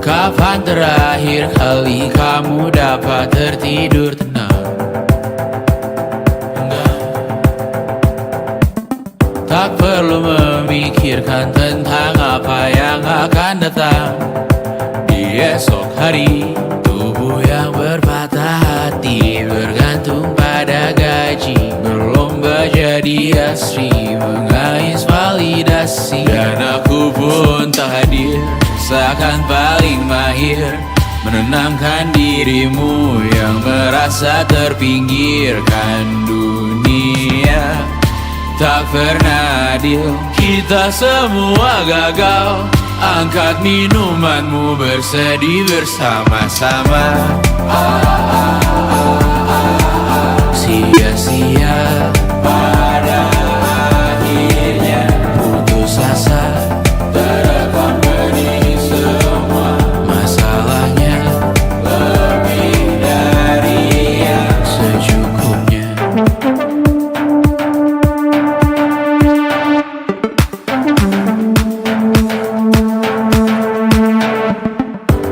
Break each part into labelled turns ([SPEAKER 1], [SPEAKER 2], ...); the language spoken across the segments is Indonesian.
[SPEAKER 1] Kapan terakhir kali kamu dapat tertidur tenang? Enggak. Tak perlu memikirkan tentang apa yang akan datang di esok hari. Tubuh yang berpatah hati bergantung pada gaji, berlomba jadi asri, mengais validasi. Dan aku pun tak hadir, seakan paling mahir menenangkan dirimu yang merasa terpinggirkan. Dunia tak pernah adil, kita semua gagal. Angkat minumanmu, bersedih bersama-sama. Sia-sia pada akhirnya putus asa, terekam benih semua. Masalahnya lebih dari yang secukupnya.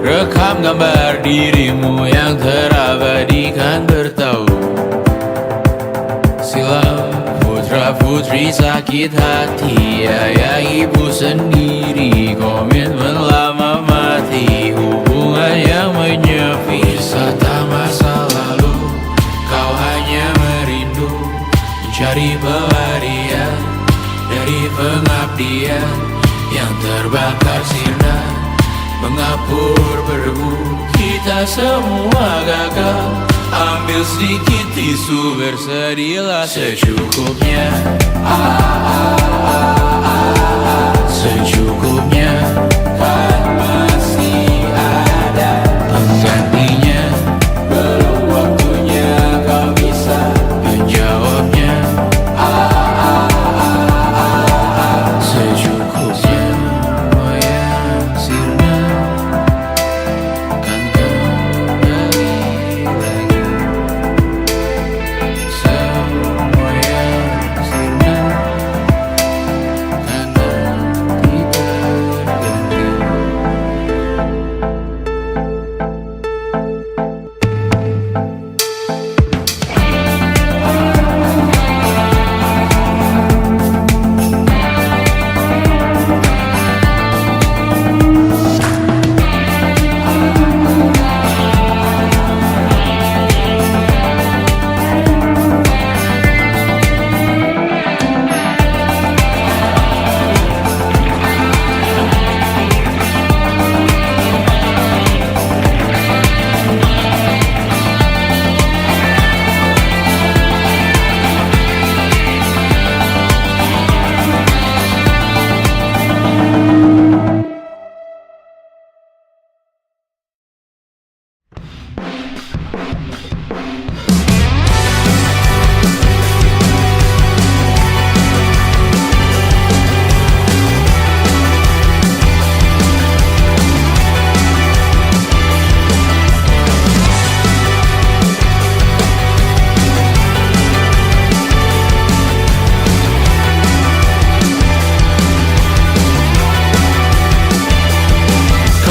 [SPEAKER 1] Rekam gambar dirimu yang terabadikan bertahun silam. Putra putri sakit hati, ayah ibu sendiri, komitmen lama mati, hubungan yang menyepi. Wisata masa lalu, kau hanya merindu, mencari pelarian dari pengabdian yang terbakar sirna, mengapur berdebu. Kita semua gagal, ambil sedikit tisu, bersedihlah secukupnya. Secukupnya, kan masih ada penggantinya. Belum waktunya kau bisa menjawabnya. Secukupnya, yang sirna kan kembali lagi. Semua yang sirna kan nanti berganti.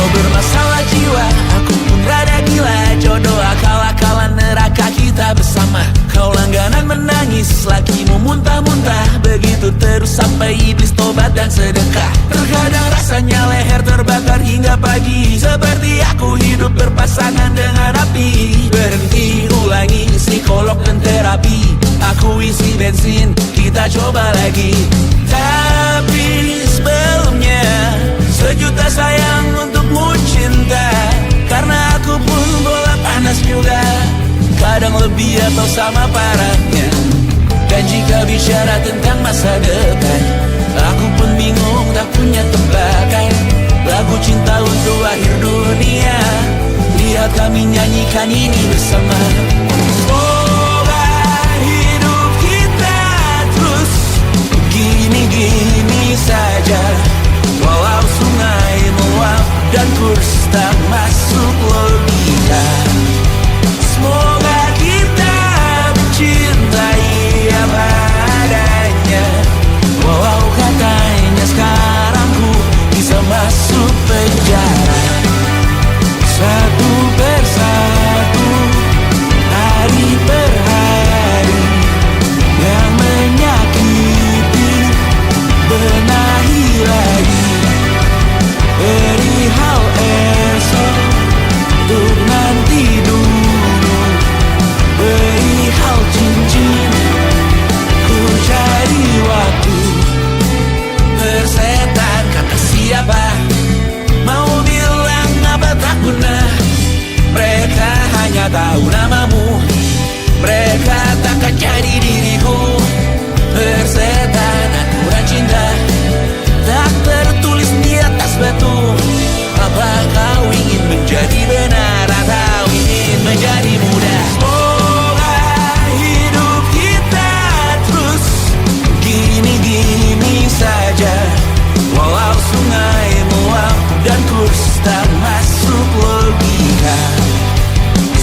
[SPEAKER 1] Bermasalah jiwa, aku pun rada gila. Jodoh akal-akalan neraka kita bersama. Kau langganan menangis, lakimu muntah-muntah. Begitu terus sampai iblis tobat dan sedekah. Terkadang rasanya leher terbakar hingga pagi, seperti aku hidup berpasangan dengan api. Berhenti, ulangi psikolog dan terapi. Aku isi bensin, kita coba lagi. Tapi sebelumnya, sejuta sayang untukmu cinta. Karena aku pun bola panas juga, kadang lebih atau sama parahnya. Dan jika bicara tentang masa depan, aku pun bingung tak punya tebakan. Lagu cinta untuk akhir dunia, lihat kami nyanyikan ini bersama. Semoga hidup kita terus gini-gini saja, walau sungai meluap dan kurs tak masuk logika. Semoga kita benci takkan jadi diriku. Persetan aturan cinta tak tertulis di atas batu. Apa kau ingin menjadi benar atau ingin menjadi muda? Semoga hidup kita terus gini-gini saja, walau sungai meluap dan kurs tak masuk logika.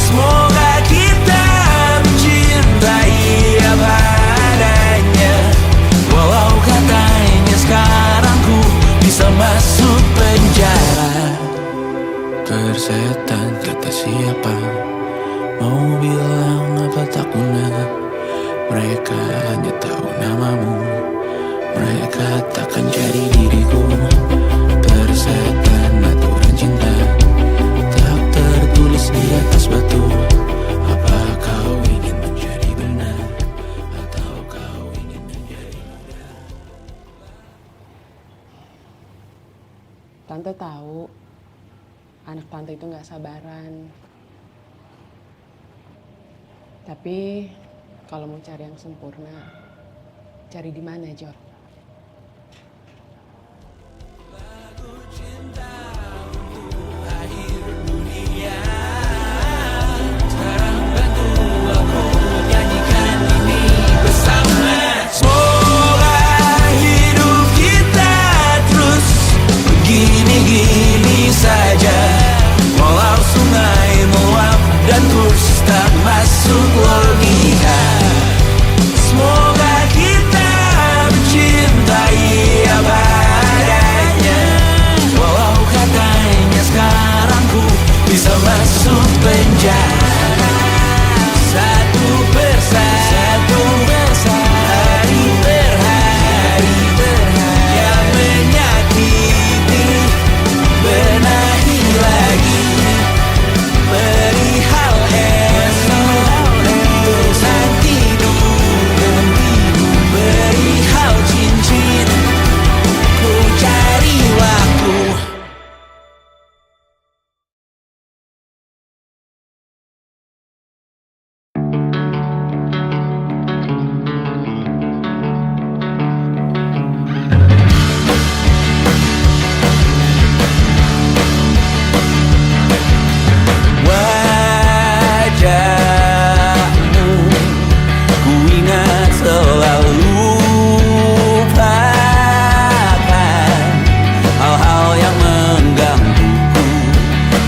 [SPEAKER 1] Semoga kita mencintai apa adanya, walau katanya sekarang ku bisa masuk penjara. Persetan kata siapa, mau bilang apa tak guna. Mereka hanya tahu namamu, mereka takkan jadi diriku. Persetan aturan cinta tak tertulis di atas batu. Apa kau ingin menjadi benar atau kau ingin menjadi muda?
[SPEAKER 2] Tante tahu anak tante itu gak sabaran. Tapi kalau mau cari yang sempurna, cari di mana, Jor?
[SPEAKER 1] Gini-gini saja, walau sungai meluap dan kurs tak masuk logika. Semoga kita mencintai apa adanya, walau katanya sekarang ku bisa masuk penjara. Satu persatu, hari per hari, yang menyakiti benahi lagi, perihal esok urusan tidur, perihal cincin ku cari waktu. Wajahmu ku ingat selalu, lupakan hal-hal yang menggangguku.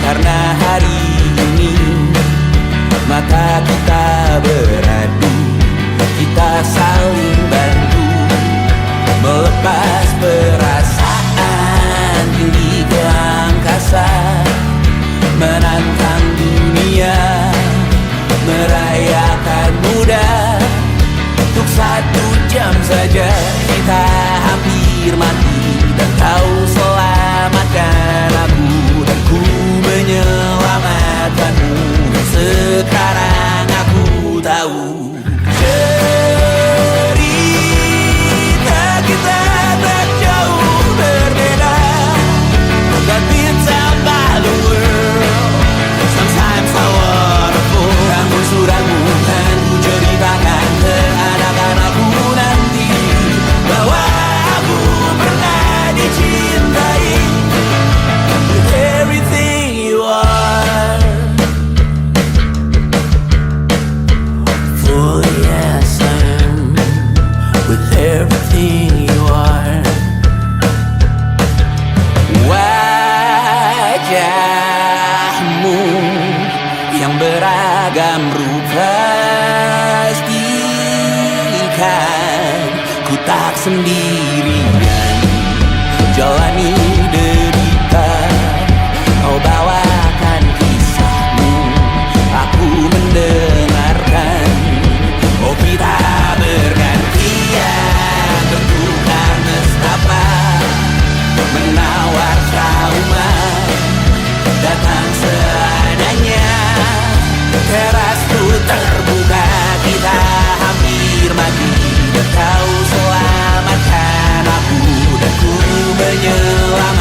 [SPEAKER 1] Karena hari ini mata kita beradu, kita saling bantu melepas perasaan tinggi ke angkasa, menantang dunia, merayakan muda. Untuk 1 jam saja kita hampir mati, dan kau selamatkan aku, dan ku menyelamatkanmu. Sekarang aku tahu cerita kita tak jauh berbeda, but it's about the world. Sometimes I wanna fall. Ramu-ramu kan ku ceritakan ke anak-anakku nanti, bahwa aku pernah dicintai with everything you are. Fully as I am, with everything you are. Wajahmu yang beragam rupa pastikan ku tak sendirian jalani derita. Kau bawakan kisahmu, aku mendengarkan. Oh, kita bergantian bertukar nestapa, menawar trauma datang seadanya. Teras ku terbuka, kita hampir mati, dan kau selamatkan aku, dan ku menyelam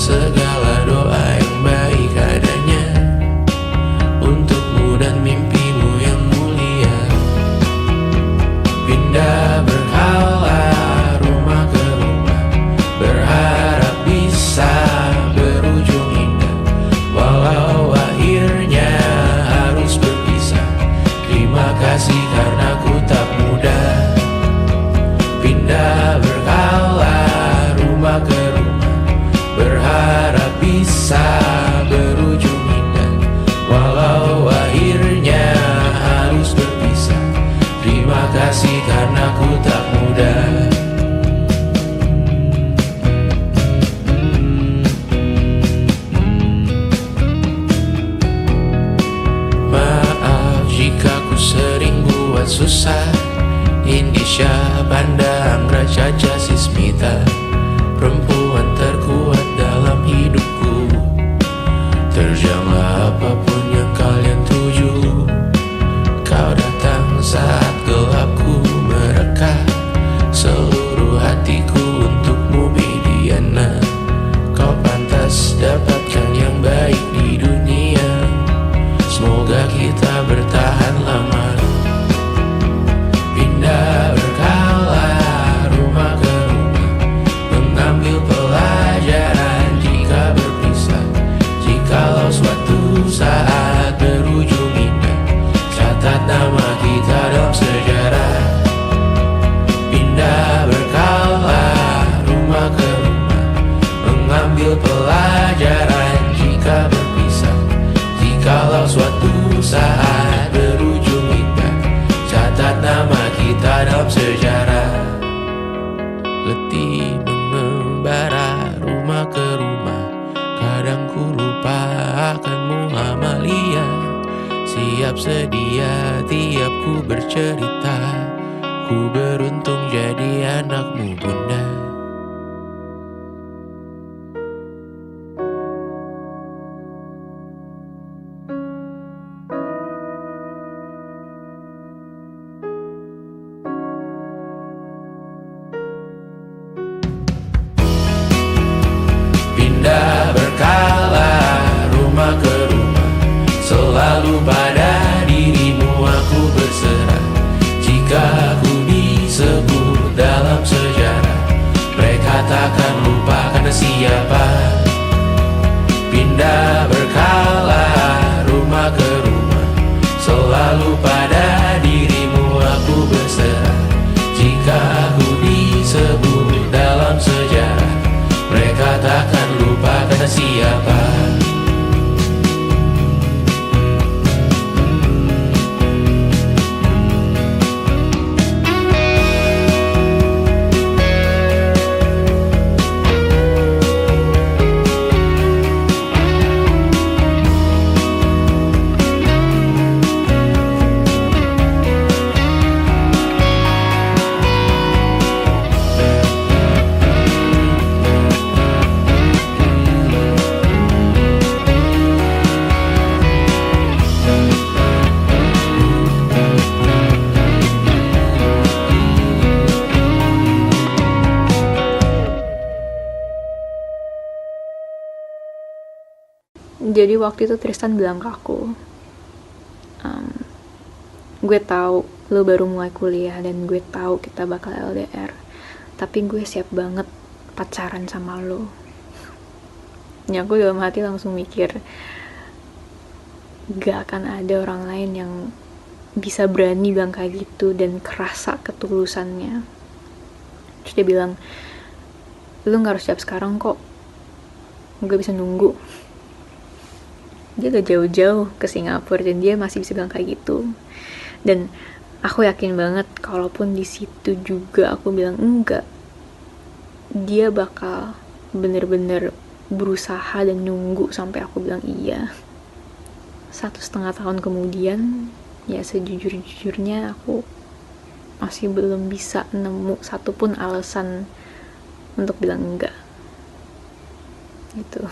[SPEAKER 1] segala doa yang baik adanya untukmu dan mimpimu yang mulia. Pindah berhala rumah ke rumah, berharap bisa berujung indah. Walau akhirnya harus berpisah, terima kasih karena ku tak mudah. Pindah berhala rumah ke rumah, berharap bisa berujung indah. Walau akhirnya harus berpisah, terima kasih karena ku tak mudah. Maaf jika ku sering buat susah. Indisha, Banda, Anggra, Caca, Sismita, perempuan terkuat dalam hidupku. Terjanglah apapun yang kalian tuju. Kau datang saat gelapku mereka, seluruh hatiku untukmu Bidiana. Kau pantas dapatkan yang baik di dunia. Semoga kita bertahan lama. Pindah berkala rumah ke rumah, mengambil pelajaran jika berpisah. Jikalau suatu saat berujung indah, catat nama kita dalam sejarah. Pindah berkala rumah ke rumah, mengambil pelajaran jika berpisah. Jikalau suatu saat berujung indah, catat nama kita dalam sejarah. Letih mengembara rumah ke rumah, kadang ku lupa akanmu Amalia. Siap sedia tiap ku bercerita, ku beruntung jadi anakmu bunda. Pindah berkala rumah ke rumah, selalu pada dirimu aku berserah. Jika aku disebut dalam sejarah, mereka takkan lupa karena siapa. Pindah berkala rumah ke rumah, selalu pada dirimu aku berserah. Jika aku disebut dalam sejarah, mereka takkan lupa karena siapa.
[SPEAKER 3] Jadi waktu itu Tristan bilang ke aku, gue tahu lo baru mulai kuliah dan gue tahu kita bakal LDR, tapi gue siap banget pacaran sama lo. Ya aku dalam hati langsung mikir, gak akan ada orang lain yang bisa berani bilang kayak gitu dan kerasa ketulusannya. Terus dia bilang, lo gak harus siap sekarang kok, gue bisa nunggu. Dia gak jauh-jauh ke Singapura dan dia masih bisa bilang kayak gitu. Dan aku yakin banget kalaupun di situ juga aku bilang enggak, dia bakal bener-bener berusaha dan nunggu sampai aku bilang iya. 1,5 tahun kemudian, ya sejujur-jujurnya aku masih belum bisa nemu satupun alasan untuk bilang enggak gitu.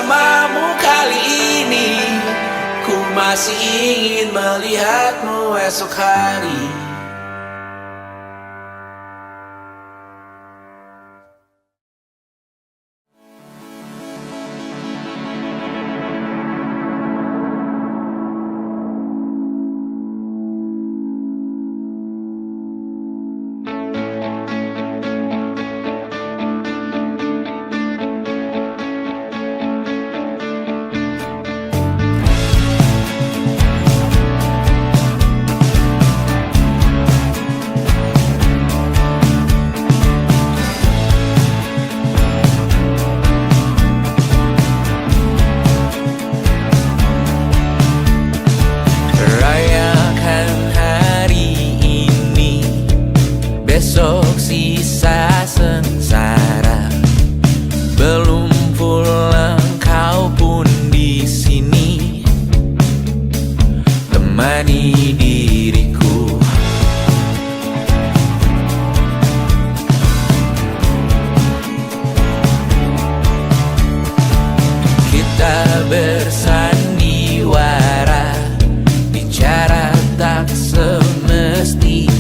[SPEAKER 1] bersamamu kali ini. Ku masih ingin melihatmu esok hari. Besok sisa sengsara, belum pulang kau pun di sini, temani diriku. Kita bersandiwara, bicara tak semestinya.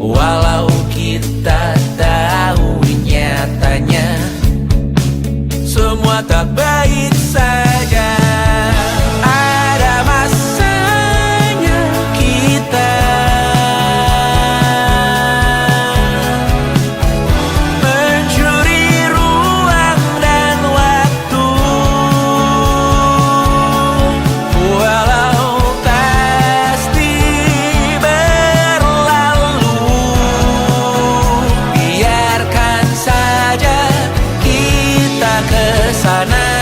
[SPEAKER 1] Walau kita tahu nyatanya semua tak baik saja. Ada masanya kita mencuri ruang dan waktu, walau pasti berlalu. Biarkan saja kita kesana.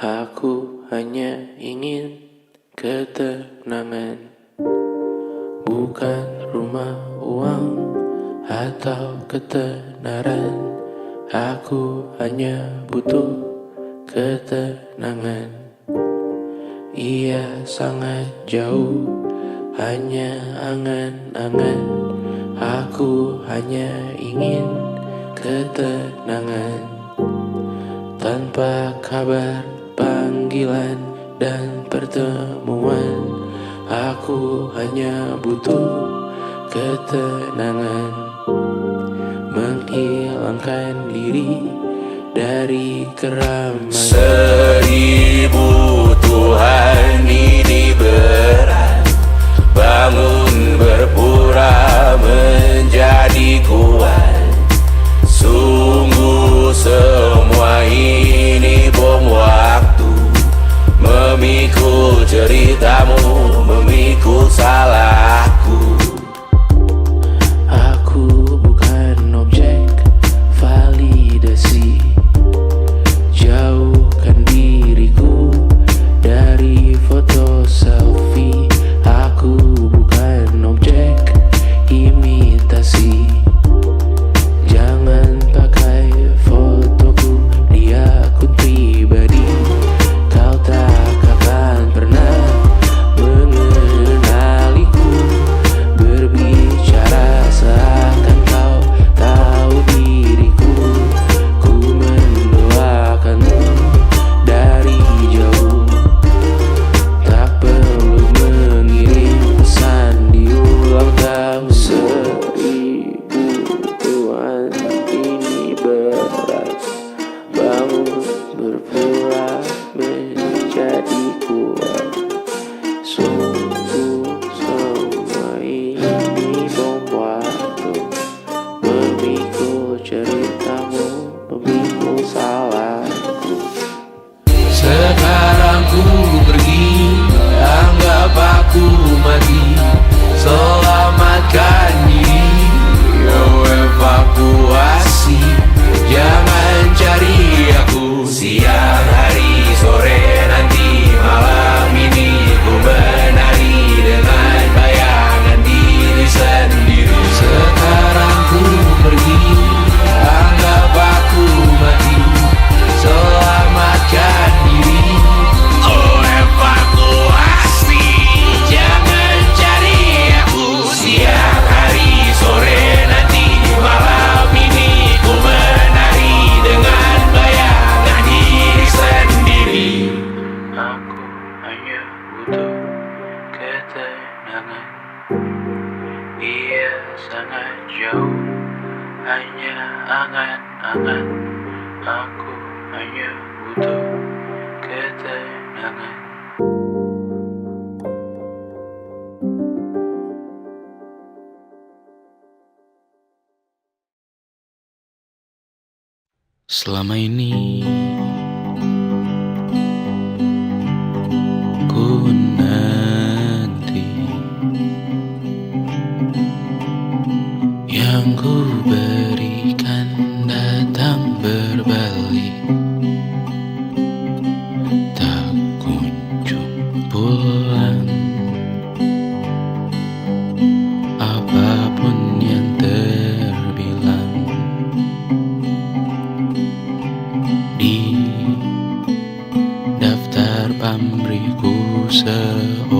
[SPEAKER 4] Aku hanya ingin ketenangan, bukan rumah, uang, atau ketenaran. Aku hanya butuh ketenangan. Ia sangat jauh, hanya angan-angan. Aku hanya ingin ketenangan. Tanpa kabar, panggilan, dan pertemuan, aku hanya butuh ketenangan. Menghilangkan diri dari keramaian.
[SPEAKER 1] 1000 Tuhan ini berat, bangun berpura menjadi kuat. Sungguh semua ini bom waktu, memikul ceritamu, memikul salahku.
[SPEAKER 4] Aku bukan objek validasi. Jauhkan diriku dari foto selfie. Aku bukan objek imitasi. Jangan pakai fotoku di akun pribadi. Kau tak akan pernah mengenaliku. Berbicara seakan kau tahu diriku. Ku mendoakanmu dari jauh. Tak perlu mengirim pesan di ulang tahun. 1000 Tuhan ini berat, bangun berpura menjadi kuat. Sungguh semua ini bom waktu, memikul ceritamu, memikul salahku.
[SPEAKER 1] Sekarang ku pergi, anggap aku mati. Selamatkan diri, evakuasi. Jangan cari aku siang hari, sore, nanti, malam ini. Ku menari dengan bayangan diri sendiri. Sekarang ku pergi, anggap aku mati. Selamatkan diri, evakuasi. Jangan cari aku siang hari, sore, nanti, malam ini. Ku menari dengan bayangan diri sendiri.
[SPEAKER 4] Aku hanya butuh ketenangan. Ia sangat jauh, hanya angan-angan. Aku hanya butuh ketenangan. Selama ini ku nanti yang ku berikan datang berbalik, tak kunjung pulang. Apapun yang terbilang di daftar pamrihku seorang,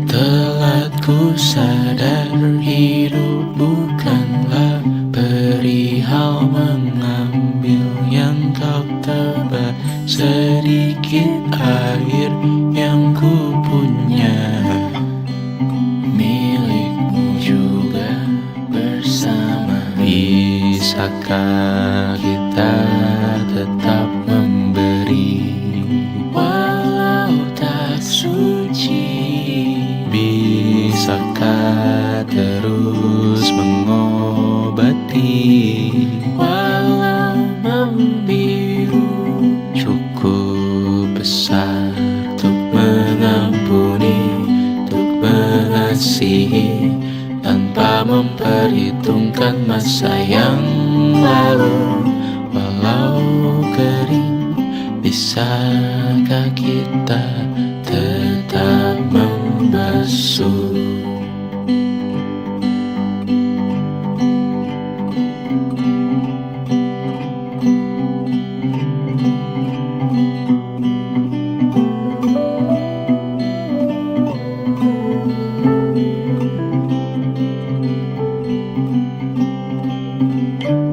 [SPEAKER 4] telah ku sadar hidup bukanlah perihal mengambil yang kau tebar. Sedikit air yang ku punya milikmu juga bersama. Bisakah kita tetap memberi walau tak suci? Bisakah terus mengobati walau membiru? Cukup besar untuk mengampuni, untuk mengasihi, tanpa memperhitungkan masa yang lalu. bisakah kita tetap membasuh?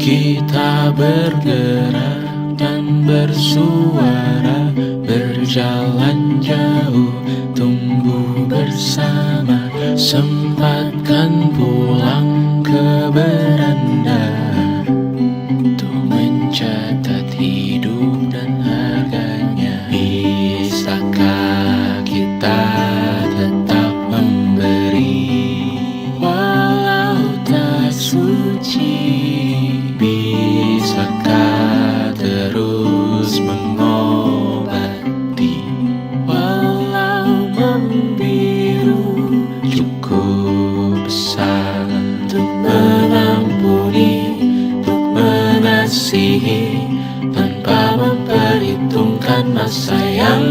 [SPEAKER 4] Kita bergerak dan bersuara, berjalan jauh, tumbuh bersama, sempatkan pulang ke beranda untuk mencatat hidup dan harganya. Bisakah kita tetap memberi walau tak suci? Bisakah terus mengobati walau membiru? Cukup besar untuk mengampuni, untuk mengasihi, tanpa memperhitungkan masa yang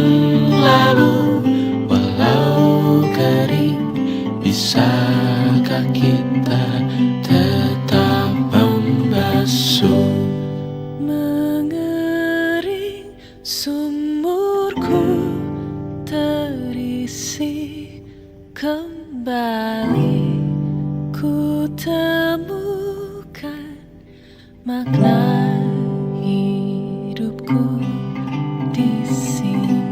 [SPEAKER 4] lalu. Walau kering, bisakah kita tetap membasuh?
[SPEAKER 1] Mengering sumurku terisi kembali, ku temukan makna hidupku di sini.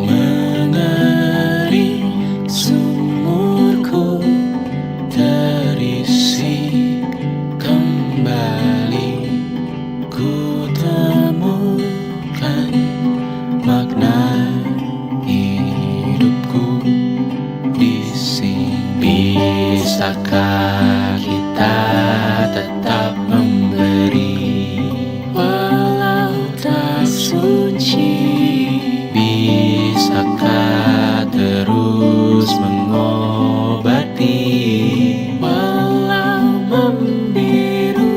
[SPEAKER 4] Mengering sumurku terisi kembali, ku temukan makna hidupku di sini. Bisakah kita tetap memberi walau tak suci? Bisakah terus mengobati walau membiru?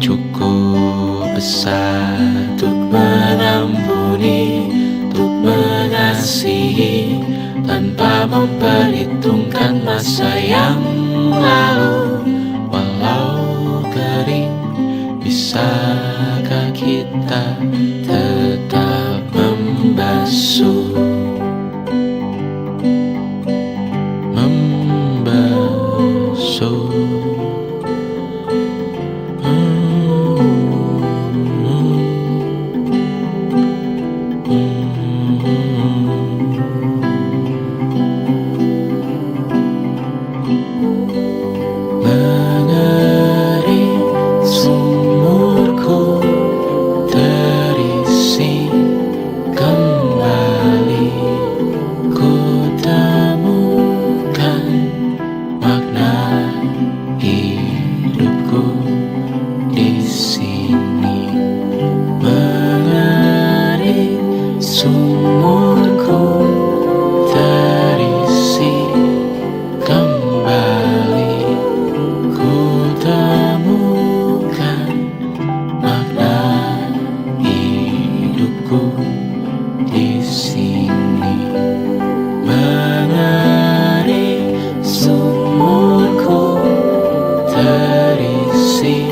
[SPEAKER 4] Cukup besar untuk mengampuni, untuk mengasihi, tanpa memperhitungkan masa yang lalu. Walau kering, bisakah kita tetap membasuh? Membasuh. Mengering sumurku terisi kembali, ku temukan makna hidupku di sini. Mengering sumurku terisi kembali, ku temukan makna hidupku di sini. Mengering sumurku terisi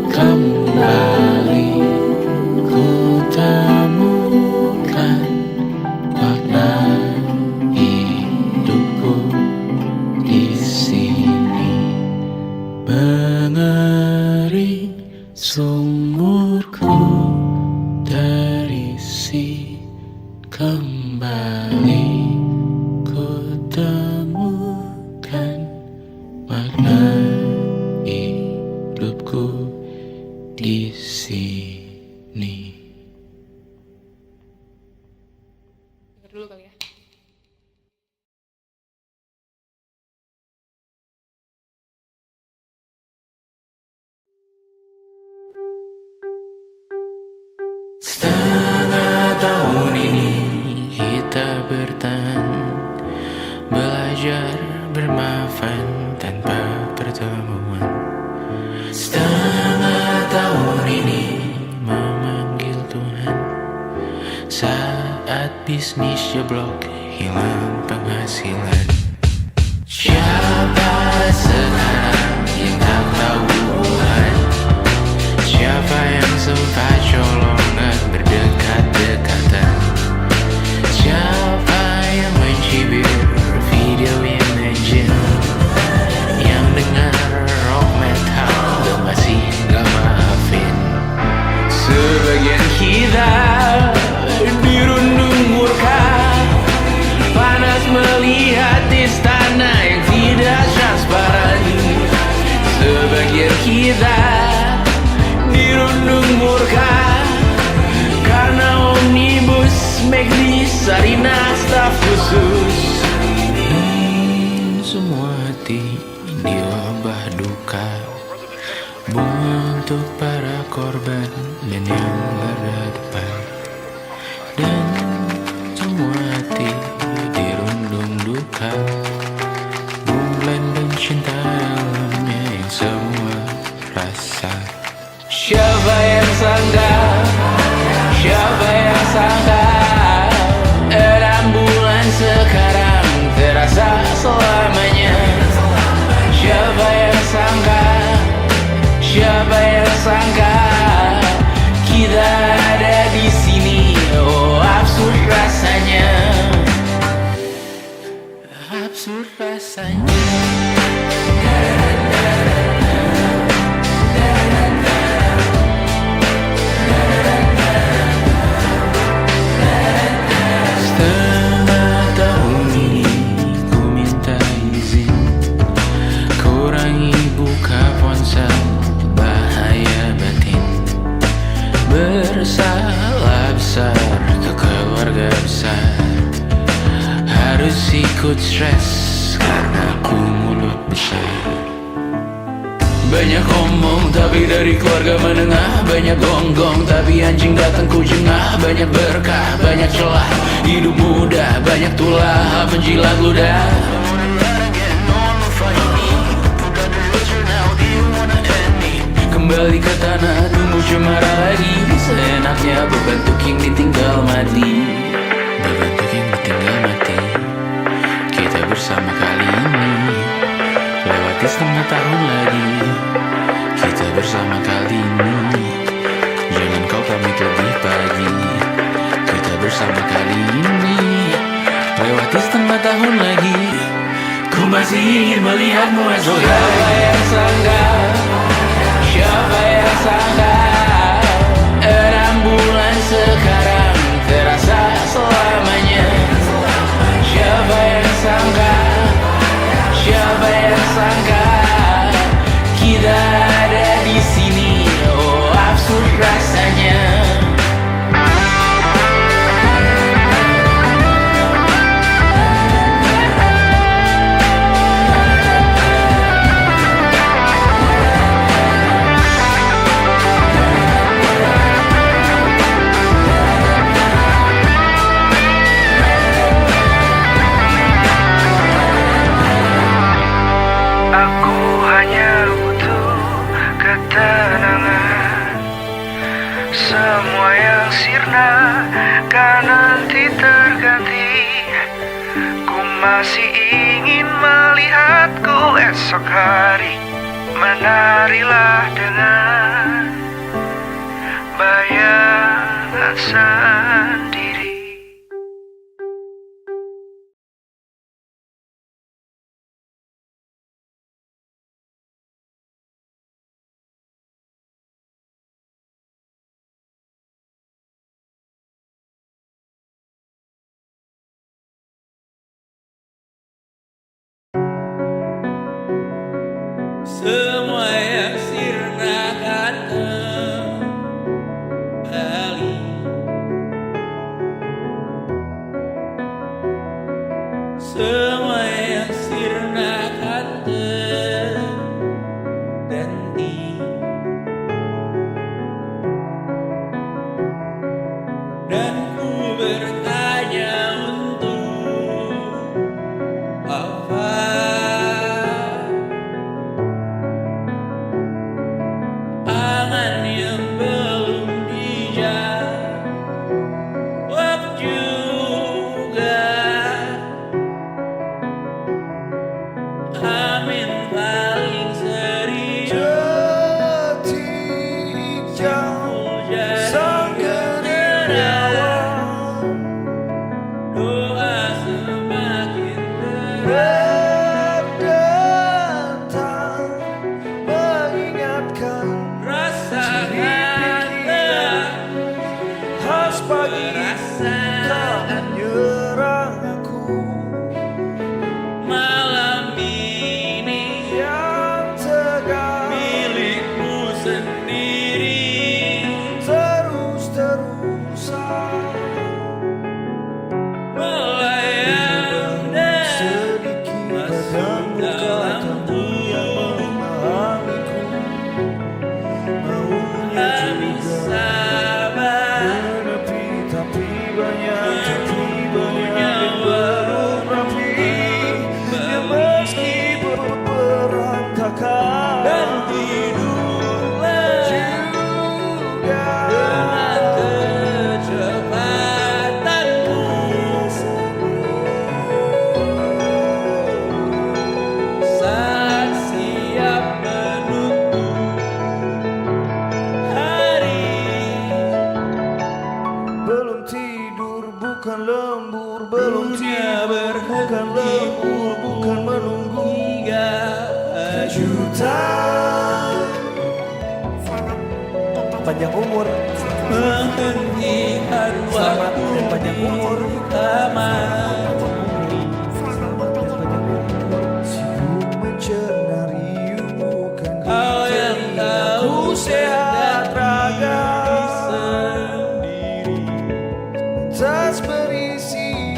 [SPEAKER 4] kembali, ku temukan makna hidupku di sini. Mengering sumurku terisi kembali, ku temukan makna hidupku di sini.
[SPEAKER 2] Dengar dulu kali ya.
[SPEAKER 4] Setengah tahun ini kita bertahan, belajar bermaafan tanpa pertemuan. Setengah tahun ini memanggil Tuhan bisnis jeblok, hilang penghasilan. Siapa sekarang yang tak tahu Tuhan? Siapa yang sempat colongan berdekat-dekatan? Siapa yang mencibir video Imagine, yang dengar rock metal dan masih gak maafin? Sebagian kita dirundung murka, panas melihat istana yang tidak transparan. Sebagian kita dirundung murka karena omnibus McD Sarina staf khusus. Semua hati diobah duka untuk para korban dan yang berdepan. Dan semua hati dirundung duka, bulan dan cinta alamnya yang semua rasa. Siapa yang sangka, siapa yang sangka, 6 bulan sekarang terasa selamanya. Siapa yang sangka, siapa yang sangka kita ada di sini. Oh, absurd rasanya, absurd rasanya. Setengah tahun ini ku minta izin kurangi buka ponsel, bahaya batin. Bersalah besar ke keluarga besar, harus ikut stres karena ku mulut besar. Banyak omong tapi dari keluarga menengah, banyak gonggong tapi anjing datang ku jengah. Banyak berkah, banyak celah, hidup mudah, banyak tulah menjilat ludah. Kembali ke tanah, tunggu cemara lagi. Seenaknya beban tuking ditinggal mati, beban tuking ditinggal mati. Kita bersama kali ini, lewati setengah tahun lagi. Kita bersama kali ini, jangan kau pamit lebih pagi. Kita bersama kali ini, lewati setengah tahun lagi. Ku masih ingin melihatmu esok hari. Siapa yang sangka, siapa yang sangka, 6 bulan sekarang terasa selamanya. Siapa yang sangka, siapa yang sangka kita ada di sini. Oh, absurd rasanya.
[SPEAKER 5] Aku hanya butuh ketenangan. Semua yang sirna kan nanti terganti. Ku masih ingin melihatku esok hari. Menarilah dengan bayangan sendiri.
[SPEAKER 1] Semua yang sirna akan kembali. Semua yang sirna akan terganti. Dan ku bertanya untuk apa? Angan yang belum dijawab juga.
[SPEAKER 5] pagi tak menyerang aku.
[SPEAKER 4] Malam ini
[SPEAKER 5] Yang tegar
[SPEAKER 4] milikmu sendiri.
[SPEAKER 5] terus-terusan
[SPEAKER 4] Melayang dan
[SPEAKER 5] sedikit
[SPEAKER 4] masuk
[SPEAKER 5] padamu
[SPEAKER 4] dalam
[SPEAKER 5] katamu yang memahamiku. Maunya
[SPEAKER 4] kami
[SPEAKER 5] juga
[SPEAKER 4] sabar.
[SPEAKER 5] menepi, tapi banyak yang belum rapi. Yang meski berantakan
[SPEAKER 4] Dan tidurlah
[SPEAKER 5] juga
[SPEAKER 4] dengan kecepatanmu. Saat siap menutup hari.
[SPEAKER 5] belum tidur, bukan lembur, belum
[SPEAKER 4] Dunia
[SPEAKER 5] tidur, bukan lembur, bukan menunggu
[SPEAKER 4] hingga
[SPEAKER 5] kejutan. Panjang umur,
[SPEAKER 4] menghentikan
[SPEAKER 5] selamat
[SPEAKER 4] waktu
[SPEAKER 5] dan panjang umur.
[SPEAKER 4] tamat.
[SPEAKER 5] Sibuk mencenari bukan
[SPEAKER 4] Kau yang tahu
[SPEAKER 5] sehat raga,
[SPEAKER 4] sendiri.
[SPEAKER 5] tas berisi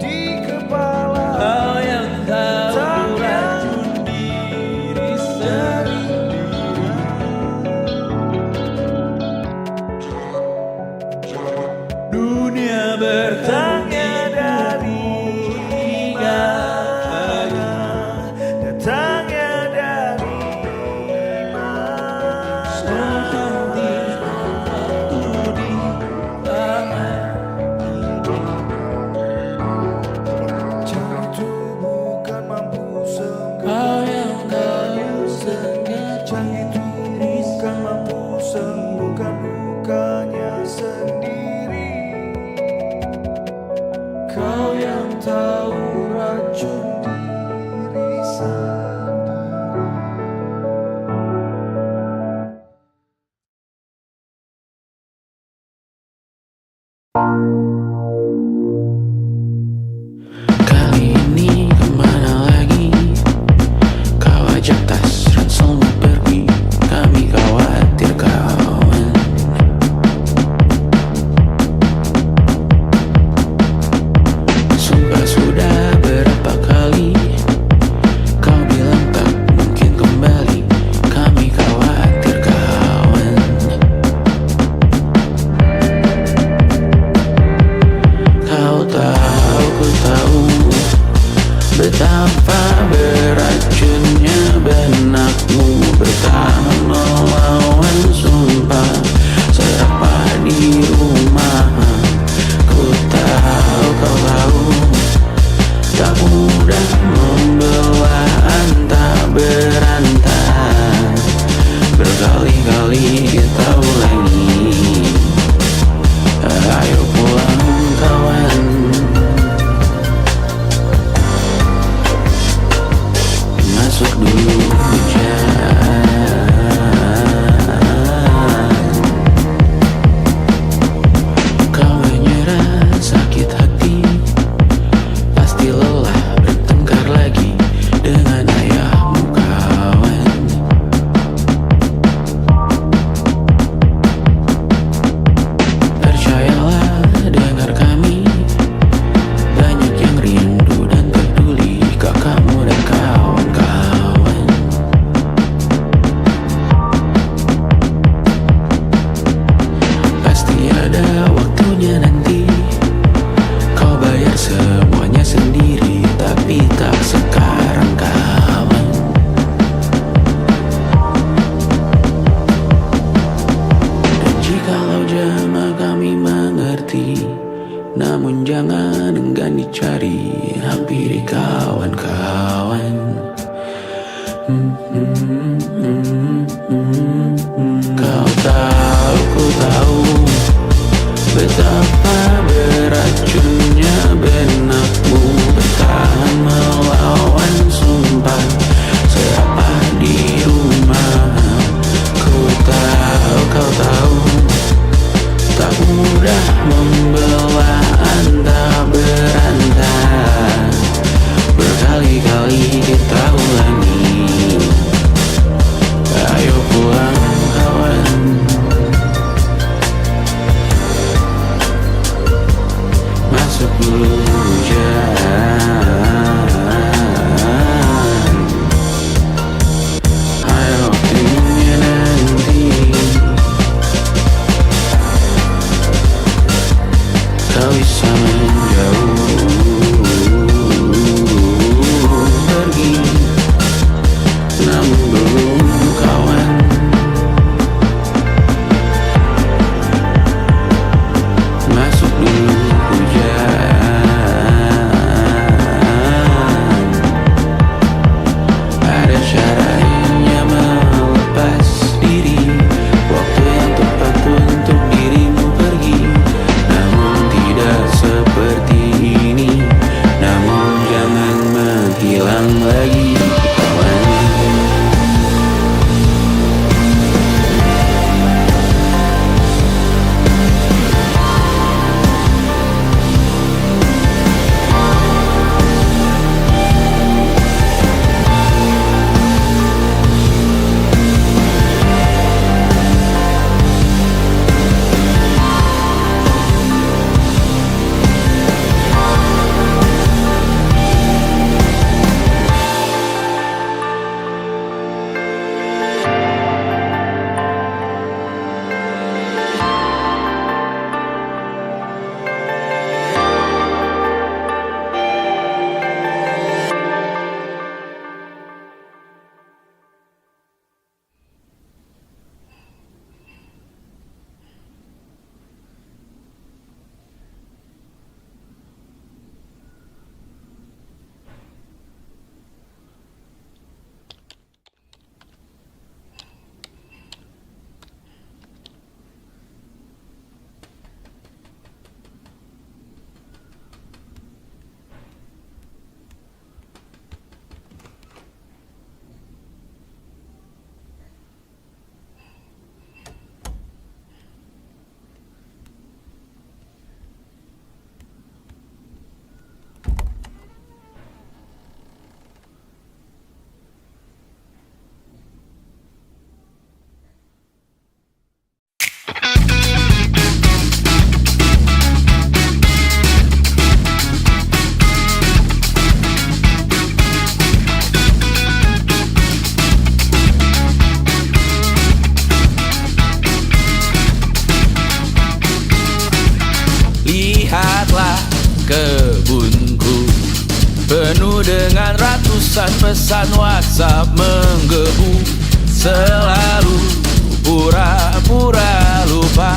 [SPEAKER 5] di kepala.
[SPEAKER 4] Kau yang tahu racun diri sendiri. Dunia
[SPEAKER 5] Datangnya dari
[SPEAKER 4] hingga
[SPEAKER 5] mana? Datangnya dari mana?
[SPEAKER 4] waktu di taman.
[SPEAKER 5] Jangan itu bukan mampu sembuh.
[SPEAKER 4] Kau yang tahu sengaja
[SPEAKER 5] Jangan itu bukan mampu sembuhkan lukanya sendiri. Kau yang tahu racun diri sendiri.
[SPEAKER 4] Kali ini kemana lagi? Kau ajak tas ranselmu pergi. Kami khawatir kawan. Sumpah sudah berapa kali kau bilang tak mungkin kembali. Kami khawatir kawan. Kau tahu, ku tahu betapa beracunnya benakmu. Bertahan melawan sumpah serapah di rumah. Ku tahu, kau tahu tak mudah membelah antah berantah. Berkali-kali kita ulangi. Ayo pulang kawan. Masuk dulu hujan. Kau menyerah sakit hati. Pasti lelah bertengkar lagi dengan ayahmu kawan. Percayalah, dengar kami. Banyak yang rindu dan peduli kakakmu dan kawan-kawan. Pasti ada waktunya nanti. Kau bayar semuanya sendiri, tapi tak sekarang kawan. Dan jikalau jama kami mengerti, namun jangan enggan dicari, hampiri kawan-kawan. Kau tahu, ku tahu betapa beracunnya benakmu. Bertahan melawan sumpah serapah di rumah. Ku tahu, kau tahu tak mudah membelah antah berantah. Berkali-kali kita ulangi. Ayo pulang kawan, masuk dulu hujan. Ayo timnya nanti kau bisa menjauh pergi, namun belum kawan. Masuk dulu hujan. Ada caranya melepas diri, waktu yang tepat untuk dirimu pergi. Namun tidak seperti ini, namun jangan menghilang lagi kawan. Lihatlah kebunku penuh dengan ratusan pesan WhatsApp menggebu. Selalu pura-pura lupa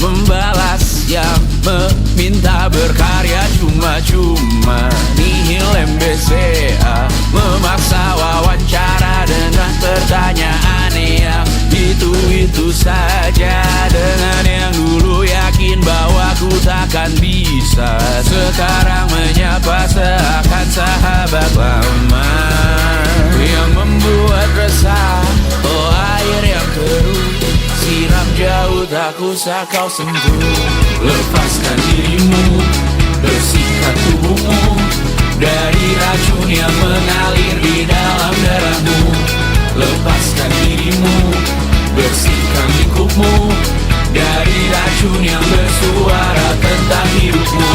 [SPEAKER 4] membalas yang meminta berkarya cuma-cuma. Nihil MBCA memaksa wawancara dengan pertanyaan yang itu-itu saja. Dengan yang dulu yakin bahwa ku takkan bisa, sekarang menyapa seakan sahabat lama. Yang membuat resah, oh air yang keruh, siram jauh tak usah kau sentuh. Lepaskan dirimu, bersihkan tubuhmu dari racun yang mengalir di dalam darahmu. Lepaskan dirimu, bersihkan lingkupmu dari racun yang bersuara tentang hidupmu.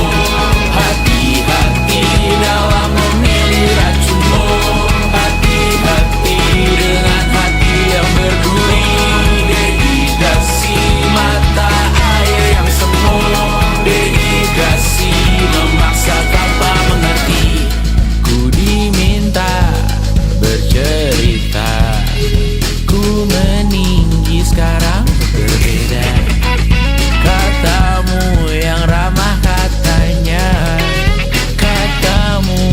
[SPEAKER 4] Hati-hati dalam memilih racunmu. Hati-hati dengan hati yang berduri. Dehidrasi mata air yang semu. Dehidrasi memaksa tanpa mengerti. Ku diminta bercerita, ku meninggi sekarang berbeda. Katamu yang ramah katanya, katamu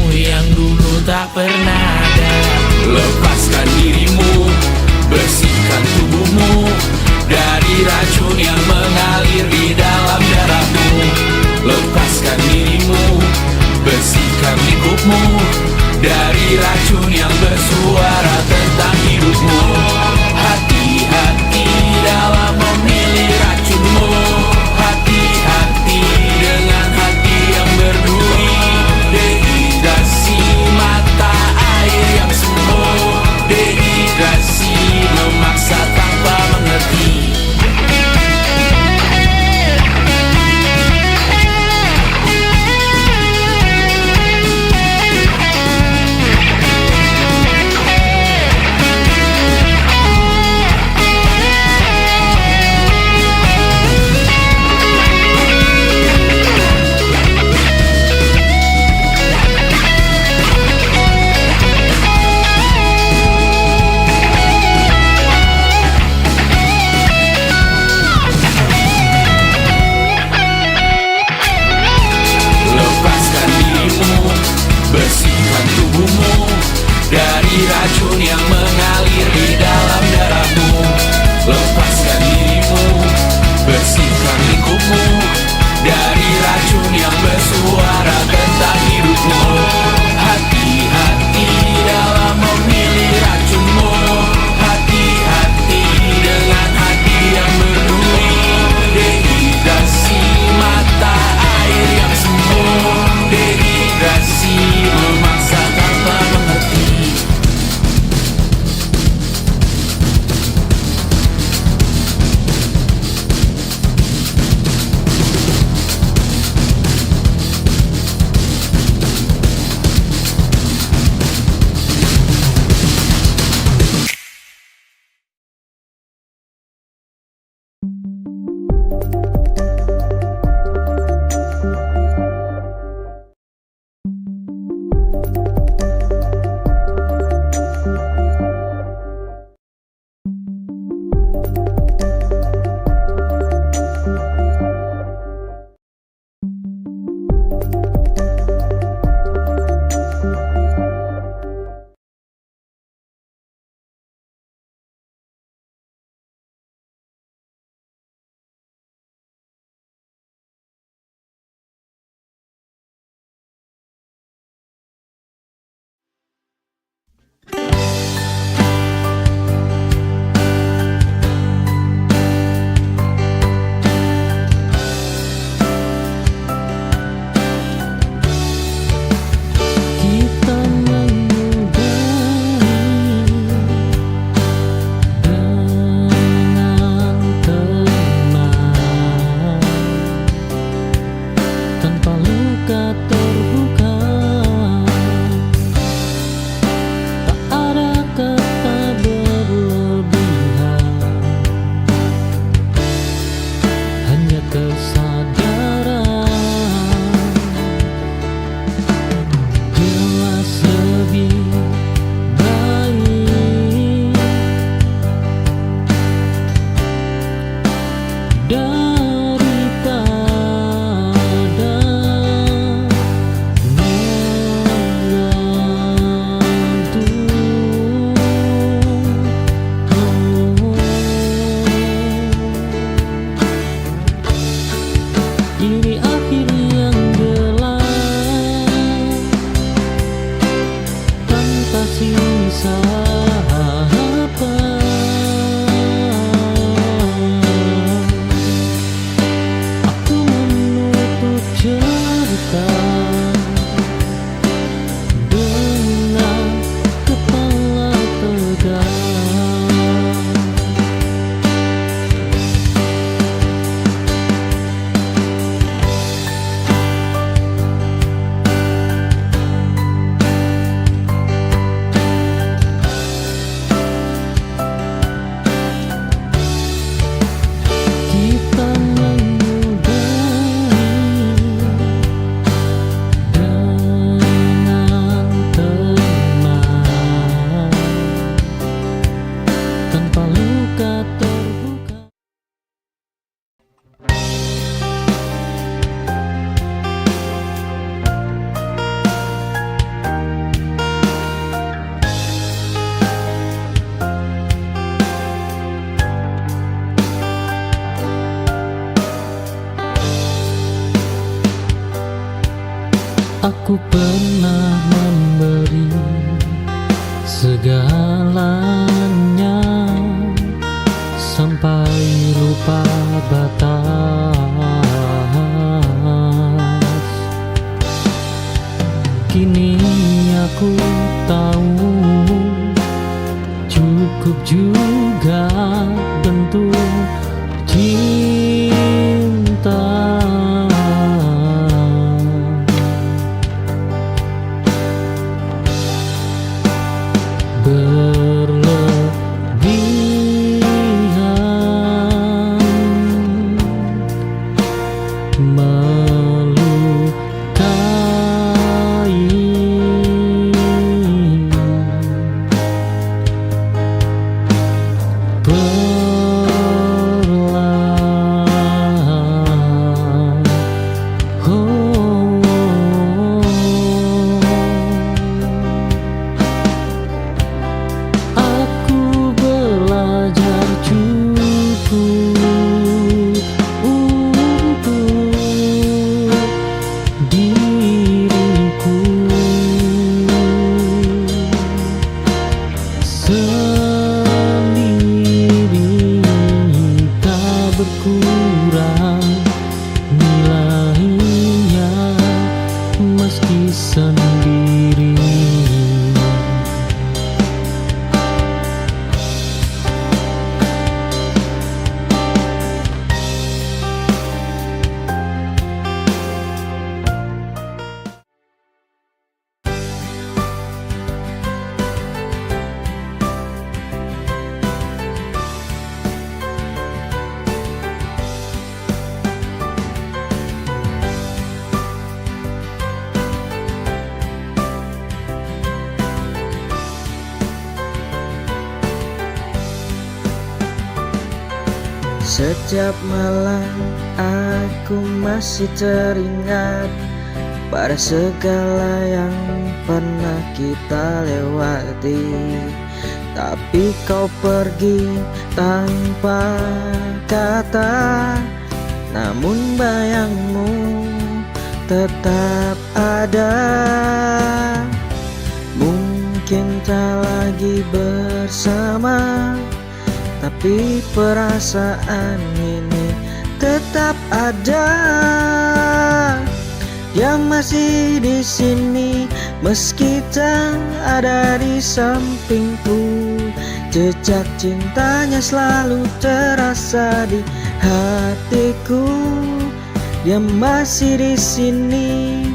[SPEAKER 6] Aku pernah memberi segalanya sampai lupa batas. Kini aku tahu cukup juga bentuk cinta. Berlebihan melukai. Perlahan, aku belajar cukup untuk diriku sendiri, tak berkurang nilainya meski sendiri.
[SPEAKER 5] Setiap malam aku masih teringat pada segala yang pernah kita lewati. Tapi kau pergi tanpa kata, namun bayangmu tetap ada. Mungkin tak lagi bersama, tapi perasaan ini tetap ada. Dia masih di sini meski tak ada di sampingku. Jejak cintanya selalu terasa di hatiku. Dia masih di sini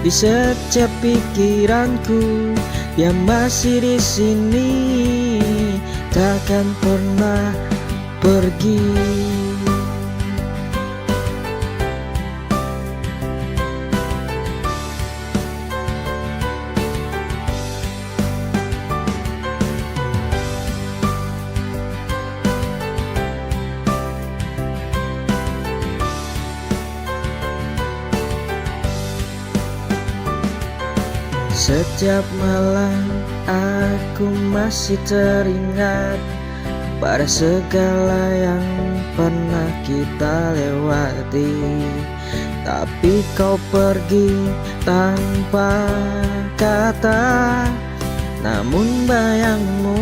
[SPEAKER 5] di setiap pikiranku. Dia masih di sini, takkan pernah pergi. Setiap malam aku masih teringat pada segala yang pernah kita lewati. Tapi kau pergi tanpa kata, namun bayangmu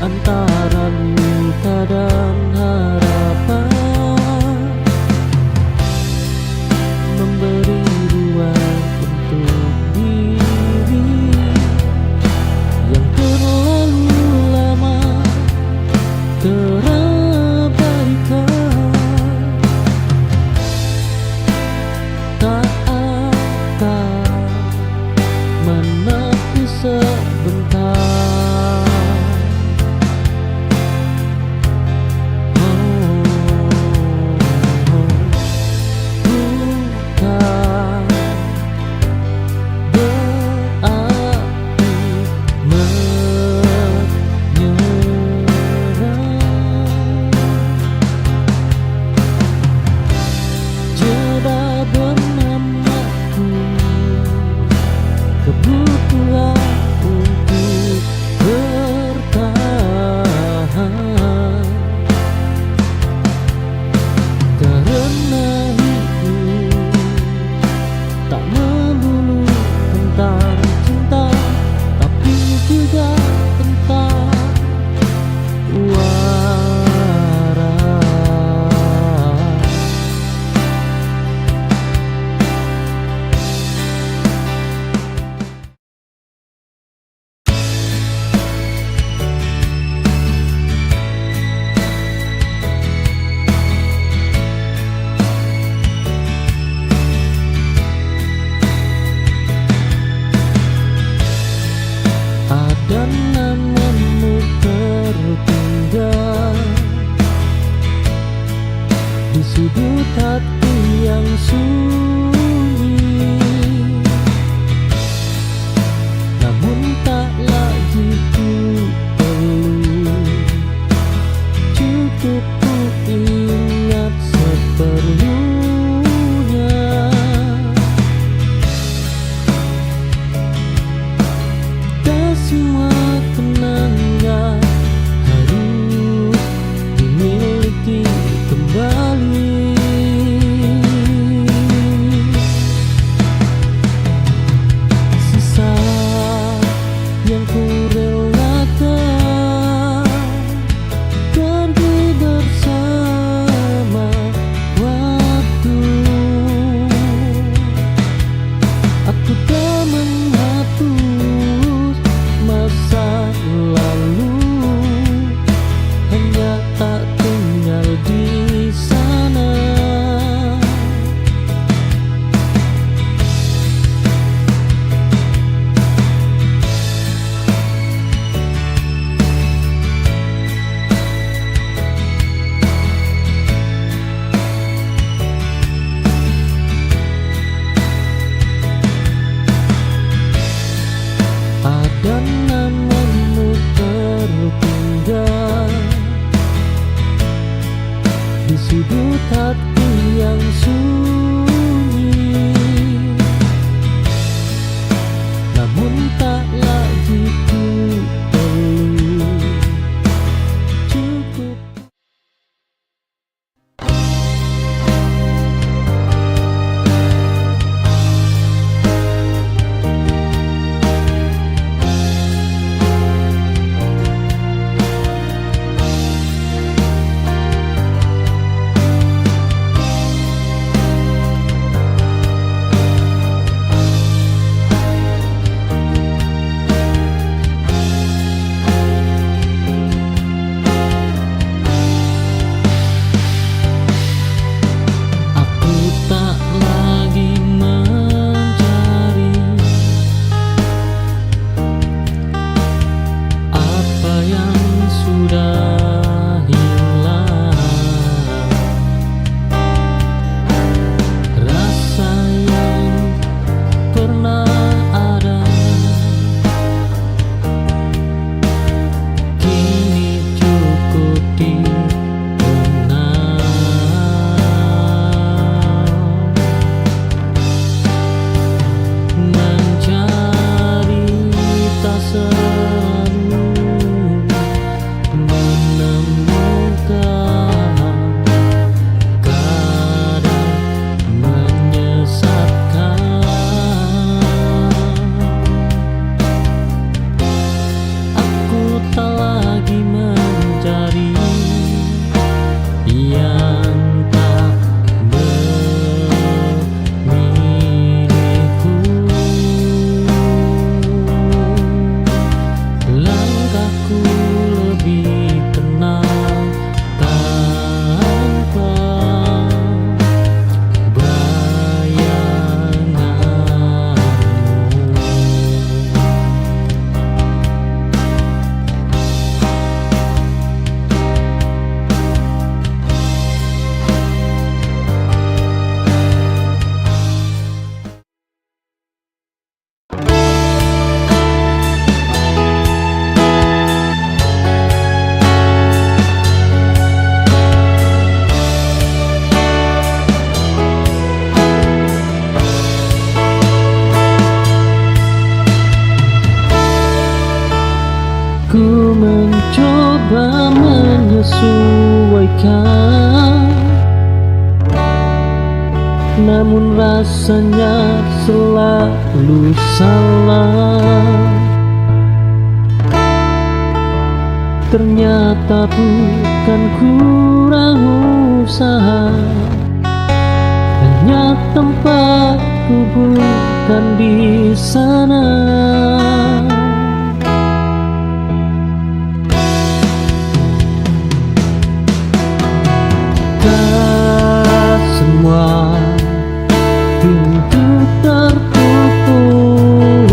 [SPEAKER 6] antara luka dan harapan, memberi ruang untuk diri yang terlalu lama terabaikan. Tak akan menepi sebentar. Kebutuhan untuk bertahan, karena hidup tak melulu tentang cinta, tapi juga tentang waras. Ada namamu tertinggal di sudut hati yang sunyi, namun tak lagi ku perlu, cukup ku ingat seperlunya. Semua kenangan harus dimiliki kembali. Sisa yang ku relakan pergi bersama waktu. Aku tak menghapus masa lalu, hanya tak tinggal di sana. Ada namamu tertinggal di sudut hati yang sunyi, namun tak lagi ku perlu, cukup. mencoba menyesuaikan, namun rasanya selalu salah. Ternyata bukan kurang usaha, hanya tempatku bukan di sana. Semua pintu tertutup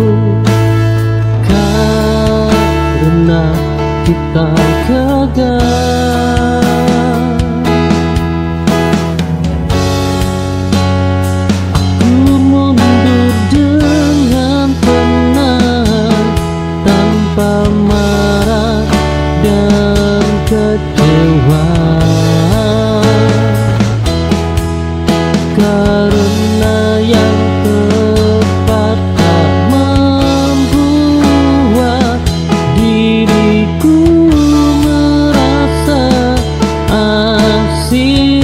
[SPEAKER 6] karena kita gagal. Aku mundur dengan tenang, tanpa marah dan kecewa, karena yang tepat tak membuat diriku merasa asing.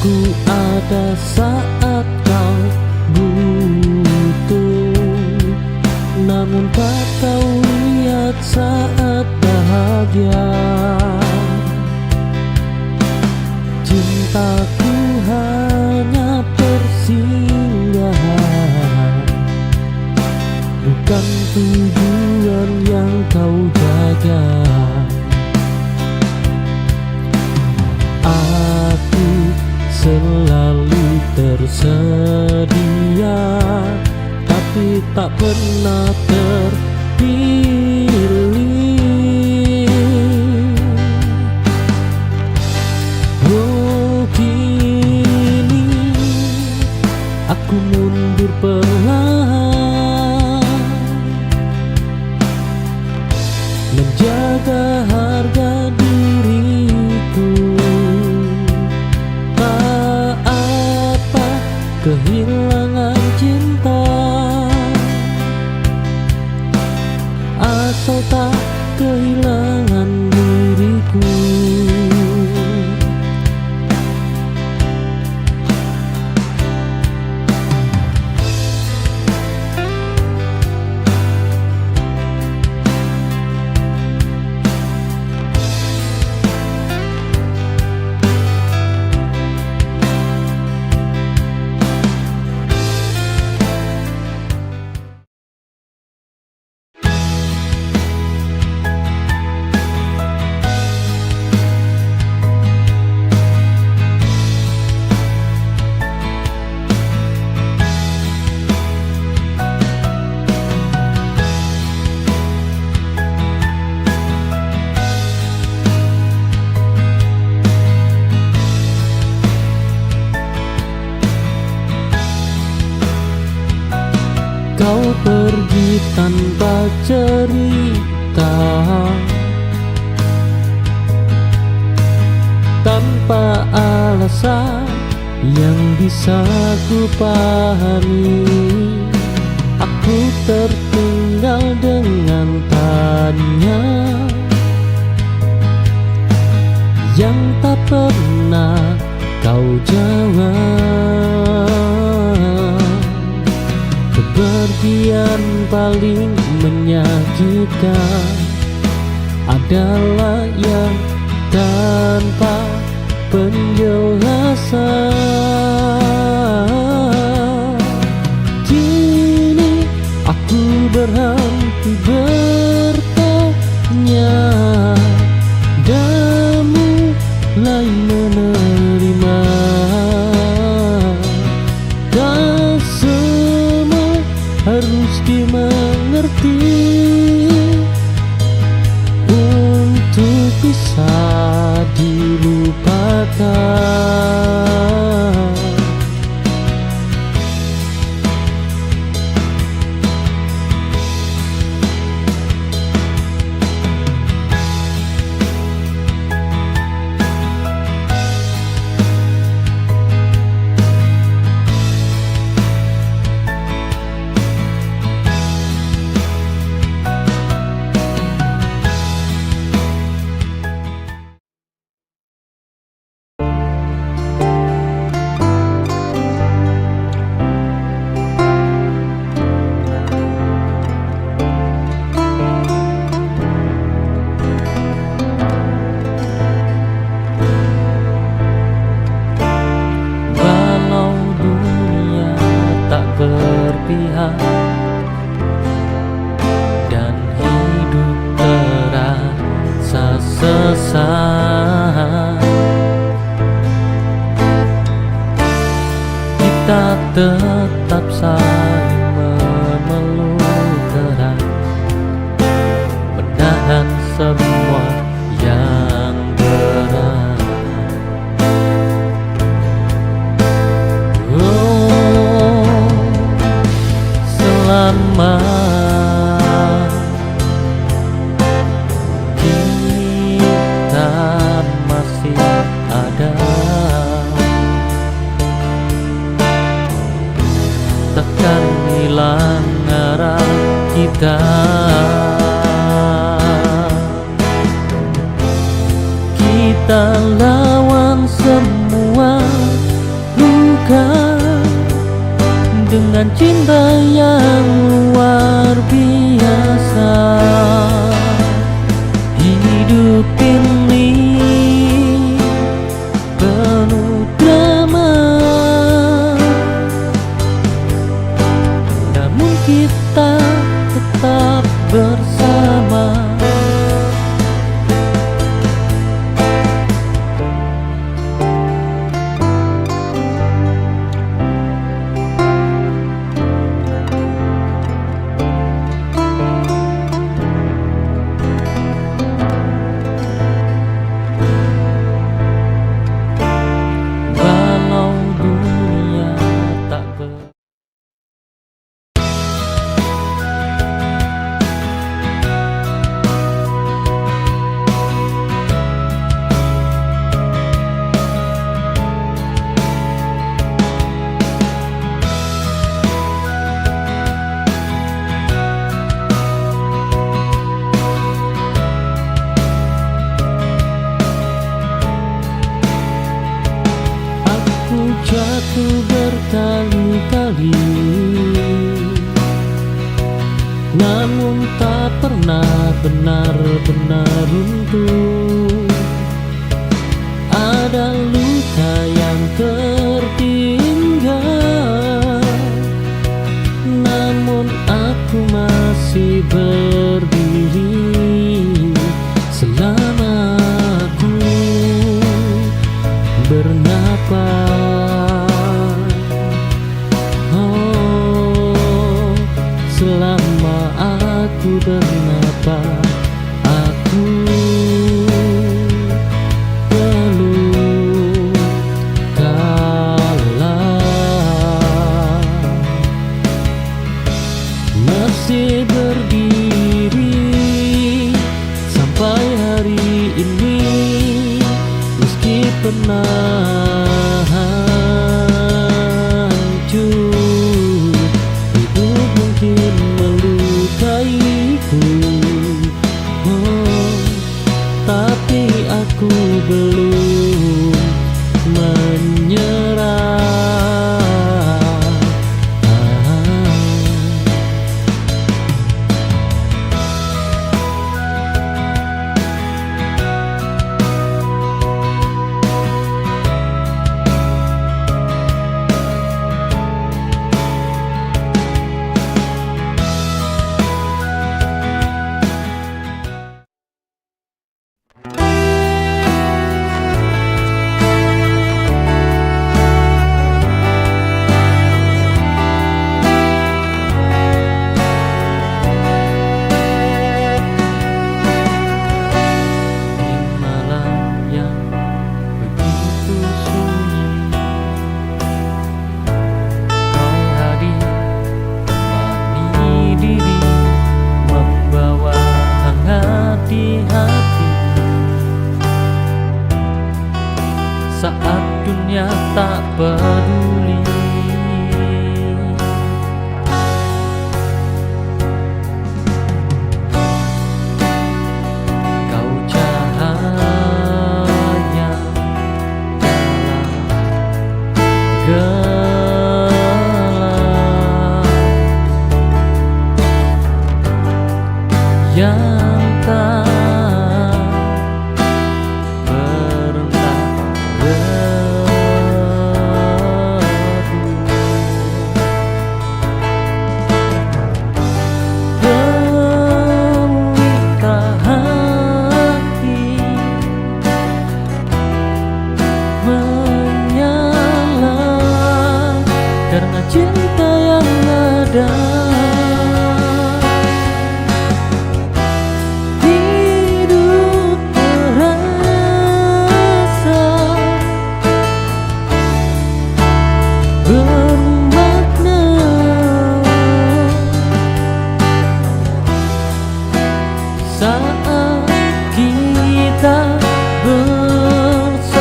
[SPEAKER 6] Aku ada saat kau butuh, namun tak kau lihat saat bahagia. Cintaku hanya persinggahan, bukan tujuan yang kau jaga. Selalu tersedia, tapi tak pernah terpilih. Oh, kini aku mundur perlahan, menjaga harga diriku. Kehilangan cinta, asal tak kehilangan diriku. Kau pergi tanpa cerita, tanpa alasan yang bisa ku pahami. Aku tertinggal dengan tanya yang tak pernah kau jawab. Kepergian paling menyakitkan adalah yang tanpa penjelasan. Kini aku berhenti bertanya dan mulai menerima. Dan semua harus dimengerti untuk bisa dilupakan. Walau dunia tak berpihak dan hidup terasa sesat, kita tetap saling memeluk erat, menahan semua yang berat. Oh, selama kita masih ada, takkan hilang arah kita. Kita lawan semua luka dengan cinta yang luar biasa. Hidup ini penuh drama, namun kita tetap bersama. Walau dunia tak Aku jatuh berkali-kali, namun tak pernah benar-benar runtuh. Ada luka yang tertinggal, namun aku masih berdiri selama aku bernapas. Oh, selama aku bernapas, aku belum kalah. Masih berdiri dunia tak peduli. Kau cahaya dalam gelap yang tak pernah pemikat hati menyala karena cinta yang ada. Hidup terasa bermakna saat kita bersama.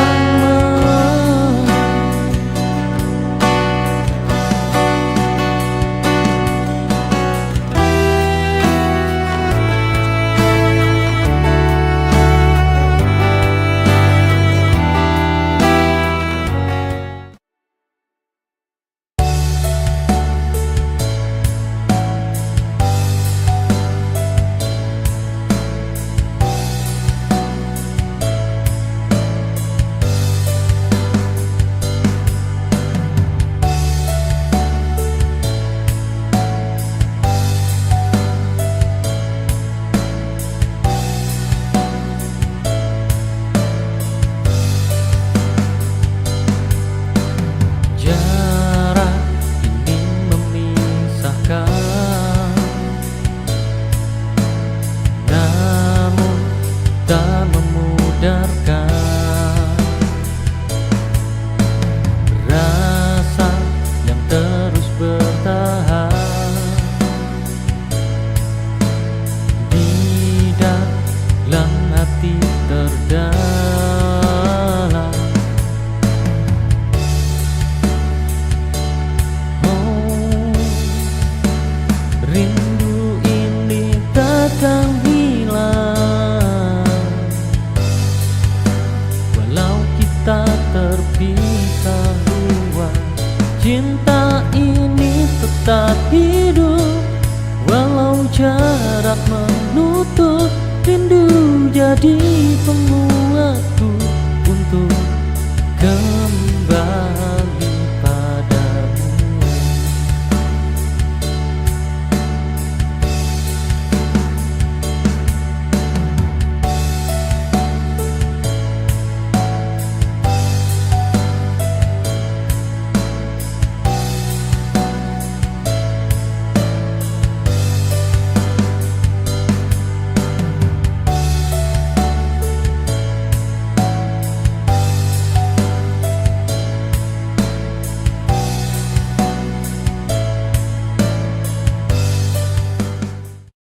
[SPEAKER 6] Jarak ini memisahkan, namun tak memudarkan.